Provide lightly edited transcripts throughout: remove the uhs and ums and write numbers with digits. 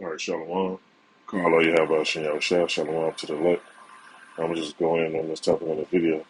All right, Shalom. Carlo, you have Shin Shah, Shalom to the left. I'm gonna just go in on this topic on the video.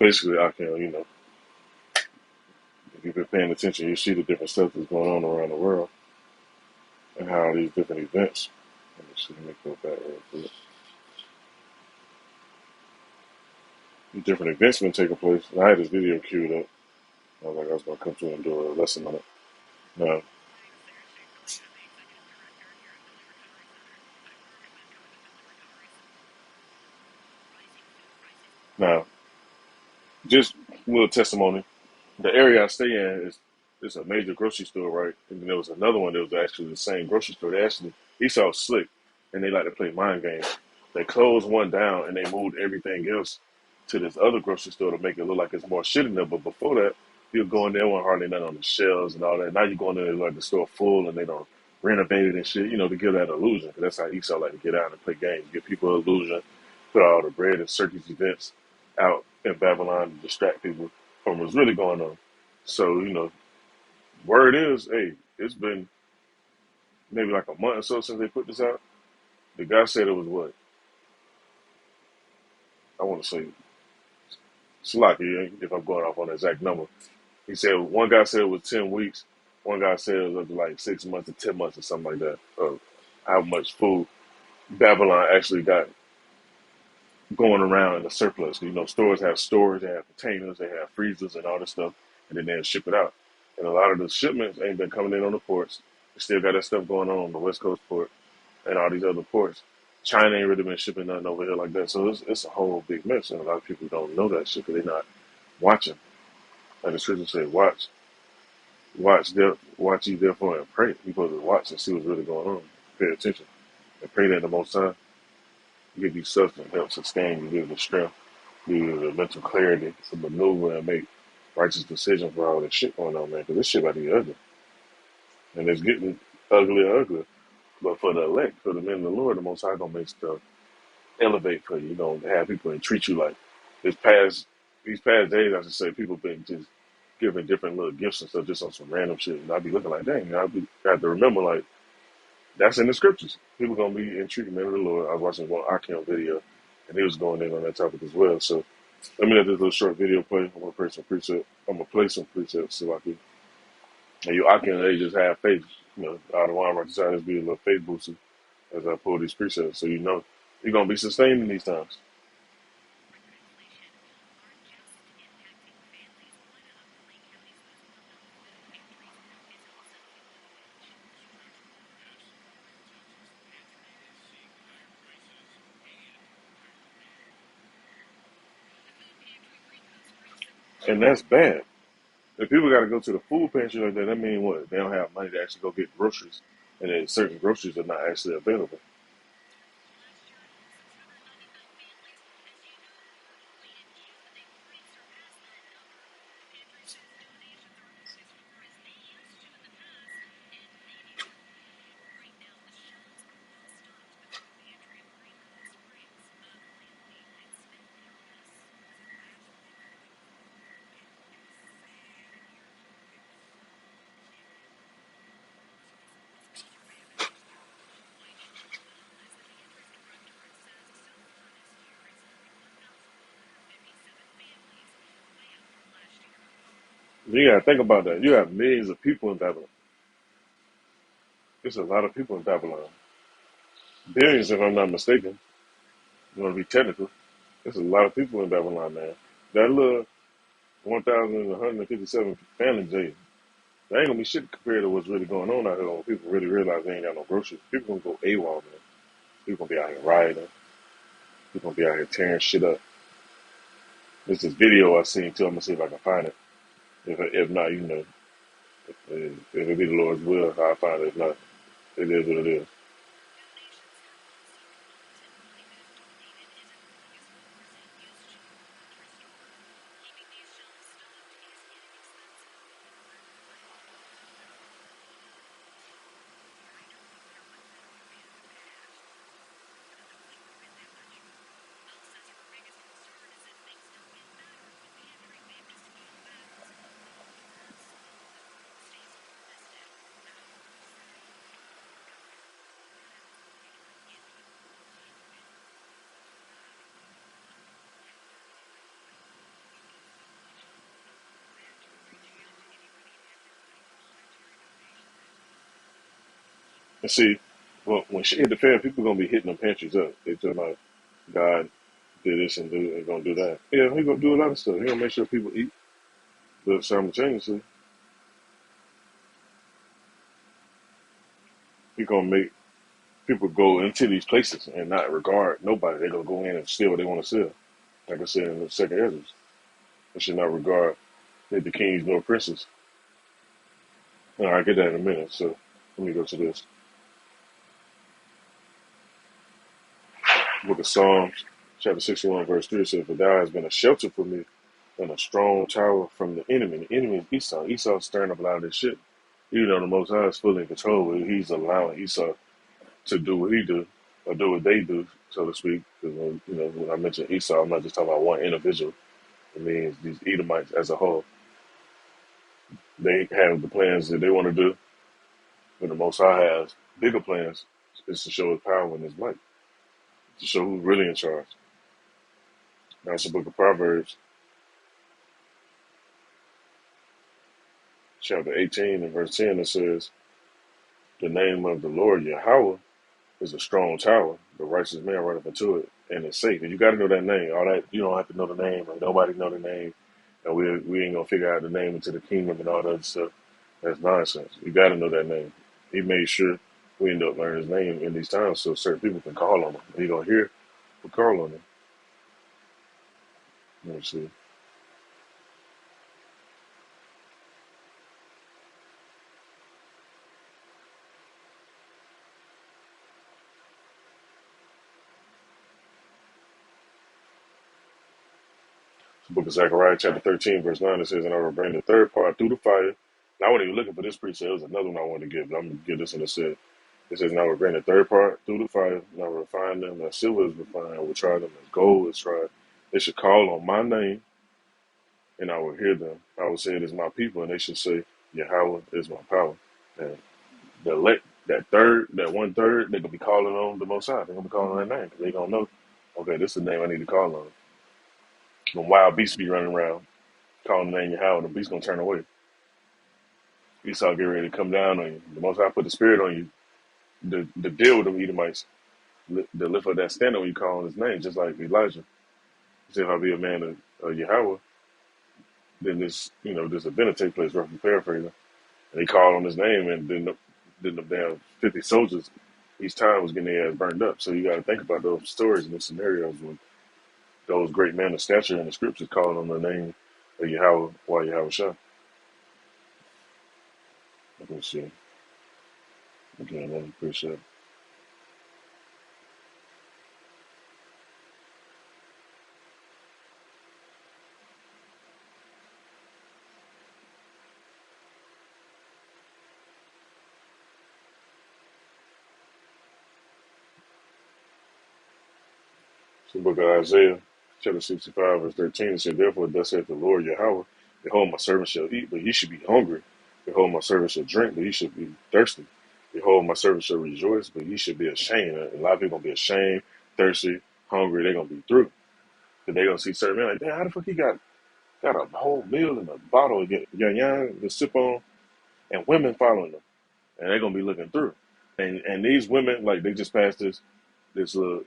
Basically, I can, if you've been paying attention, you see the different stuff that's going on around the world and how these different events. Let me see, let me go back real quick. These different events been taking place. And I had this video queued up. I was like, I was gonna come to and do a lesson on it. Now, now, just a little testimony. The area I stay in is a major grocery store, right? And then there was another one that was actually the same grocery store. They actually Esau slick, and they like to play mind games. They closed one down and they moved everything else to this other grocery store to make it look like it's more shit in there. But before that, you go in there, wasn't hardly nothing on the shelves and all that. Now you go in there like the store full and they don't renovate it and shit, to give that illusion. 'Cause that's how Esau like to get out and play games, give people an illusion, put all the bread and circus events out in Babylon to distract people from what's really going on. So, word is, hey, it's been maybe like a month or so since they put this out. The guy said it was what? I want to say, Salaki, if I'm going off on the exact number. He said, one guy said it was 10 weeks. One guy said it was like 6 months to 10 months or something like that of how much food Babylon actually got going around in the surplus. Stores have storage, they have containers, they have freezers and all this stuff, and then they'll ship it out. And a lot of the shipments ain't been coming in on the ports. We still got that stuff going on the West Coast port and all these other ports. China ain't really been shipping nothing over here like that. So it's a whole big mess, and a lot of people don't know that shit because they're not watching. Like the scripture said, watch ye therefore and pray. You're supposed to watch and see what's really going on. Pay attention and pray that the Most High give you substance, help sustain you, give you the strength, give you the mental clarity to maneuver and make righteous decisions for all this shit going on, man. Because this shit about to get ugly, and it's getting uglier and uglier. But for the elect, for the men of the Lord, the Most High gonna make stuff elevate for you. You gonna have people and treat you like this past these past days. I should say, people been just giving different little gifts and stuff just on some random shit, and I'd be looking like, dang, I have to remember like that's in the scriptures. People gonna be entreating men of the Lord. I was watching one Akim video, and he was going in on that topic as well. So let me let this little short video play. I'm gonna play some precepts. I'm gonna play some precepts so I can. And you Akim, they just have faith. Out of one right decided to be a little faith booster as I pull these precepts, so you're gonna be sustained in these times. And that's bad. If people got to go to the food pantry like that, that means what? They don't have money to actually go get groceries, and then certain groceries are not actually available. You got to think about that. You have millions of people in Babylon. There's a lot of people in Babylon. Billions, if I'm not mistaken. You want to be technical. There's a lot of people in Babylon, man. That little 1,157 family jail. That ain't gonna be shit compared to what's really going on out here when people really realize they ain't got no groceries. People gonna go AWOL, man. People gonna be out here rioting. People gonna be out here tearing shit up. There's this video I seen too. I'm gonna see if I can find it. If not, if it be the Lord's will, I'll find it. If not, it is what it is. And see, well, when shit hit the fan, people gonna be hitting them pantries up. They talking about God did this and gonna do that. Yeah, he gonna do a lot of stuff. He gonna make sure people eat, but simultaneously, he gonna make people go into these places and not regard nobody. They gonna go in and steal what they want to steal. Like I said in the second Ezra, they should not regard neither kings nor princes. All right, I get that in a minute. So let me go to this book of Psalms, chapter 61, verse 3 says, "For thou hast been a shelter for me and a strong tower from the enemy." The enemy is Esau. Esau's stirring up a lot of this shit. Even though the Most High is fully in control, he's allowing Esau to do what he do or do what they do, so to speak. Because when I mention Esau, I'm not just talking about one individual. It means these Edomites as a whole. They have the plans that they want to do, but the Most High has bigger plans. Is to show his power in his light, to show who's really in charge. That's the book of Proverbs, chapter 18 and verse 10. It says, "The name of the Lord Yahweh is a strong tower. The righteous man runneth into it, and it's safe." And you got to know that name. All that you don't have to know the name. Like nobody know the name, and we ain't gonna figure out the name into the kingdom and all that other stuff. That's nonsense. You got to know that name. He made sure we end up learning his name in these times, so certain people can call on him. And you gonna hear who call on him. Let me see. The book of Zechariah, chapter 13, verse 9. It says, "And I will bring the third part through the fire." Now, I wasn't even looking for this precept. It was another one I wanted to give, but I'm gonna give this one. It says, "Now we're bringing the third part through the fire. Now refine them as silver is refined. I will try them as gold is tried. They should call on my name, and I will hear them. I will say it is my people, and they should say, Yahweh is my power." And that one third, they're gonna be calling on the Most High. They're gonna be calling on that name because they gonna know, okay, this is the name I need to call on. The wild beasts be running around calling the name Yahweh, and the beast gonna turn away. Esau get ready to come down on you. The Most High put the spirit on you to deal with them Edomites. To lift up that standard when you call on his name, just like Elijah. He said, "If I be a man of Yahweh, then this event will take place," roughly paraphrasing. And he called on his name, and then the damn 50 soldiers each time was getting their ass burned up. So you got to think about those stories and those scenarios when those great men of stature in the scriptures calling on the name of Yahweh while Yahweh Shah. Let me see. Again, let me appreciate it. So the book of Isaiah, chapter 65, verse 13, it said, "Therefore, thus saith the Lord Yahweh, Behold, my servant shall eat, but ye should be hungry. Behold, my servant shall drink, but ye should be thirsty. Behold, my servant shall rejoice, but ye should be ashamed." And a lot of people going to be ashamed, thirsty, hungry. They're going to be through. Because they're going to see certain men like, "Damn, how the fuck he got a whole meal in a bottle of yang to sip on, and women following them." And they're going to be looking through. And these women, like, they just passed this law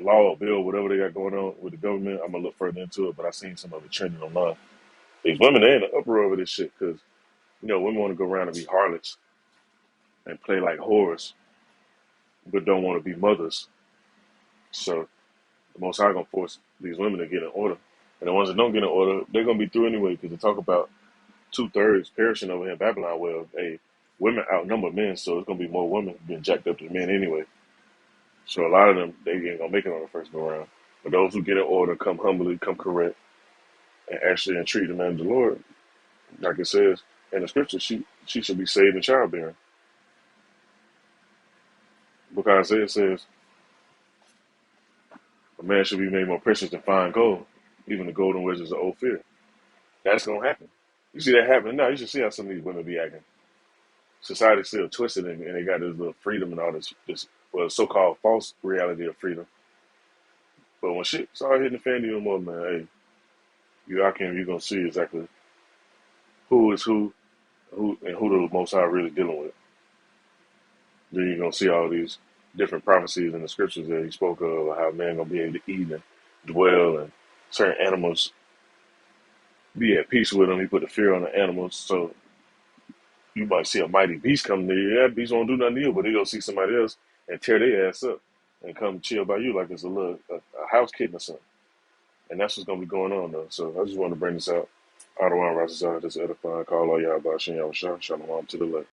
or bill, whatever they got going on with the government. I'm gonna look further into it, but I seen some of it trending online. These women, they in the uproar over this shit because women want to go around and be harlots and play like whores, but don't want to be mothers. So the Most High gonna force these women to get in order, and the ones that don't get in order, they're gonna be through anyway. Because they talk about 2/3 perishing over here in Babylon. Well, hey, women outnumber men, so it's gonna be more women getting jacked up than men anyway. So a lot of them, they ain't gonna make it on the first go round. But those who get in order, come humbly, come correct, and actually entreat the man of the Lord, like it says in the scripture, she should be saved in childbearing. Because Isaiah says a man should be made more precious than fine gold, even the golden wedges of Ophir. That's gonna happen. You see that happening now. You should see how some of these women be acting. Society's still twisted, and they got this little freedom and all this well, so-called false reality of freedom. But when shit start hitting the fan even more, man, hey, you're gonna see exactly who is who and who the Most High really dealing with. Then you're gonna see all these different prophecies in the scriptures that he spoke of how man gonna be able to eat and dwell, and certain animals be at peace with them. He put the fear on the animals, so you might see a mighty beast come near you. That beast won't do nothing to you, but he'll see somebody else and tear their ass up and come chill by you like it's a house kitten or something. And that's what's gonna be going on though. So I just want to bring this out. I don't want to rise out this edifying call all y'all about Shin Yahweh Shah. Shalom to the left.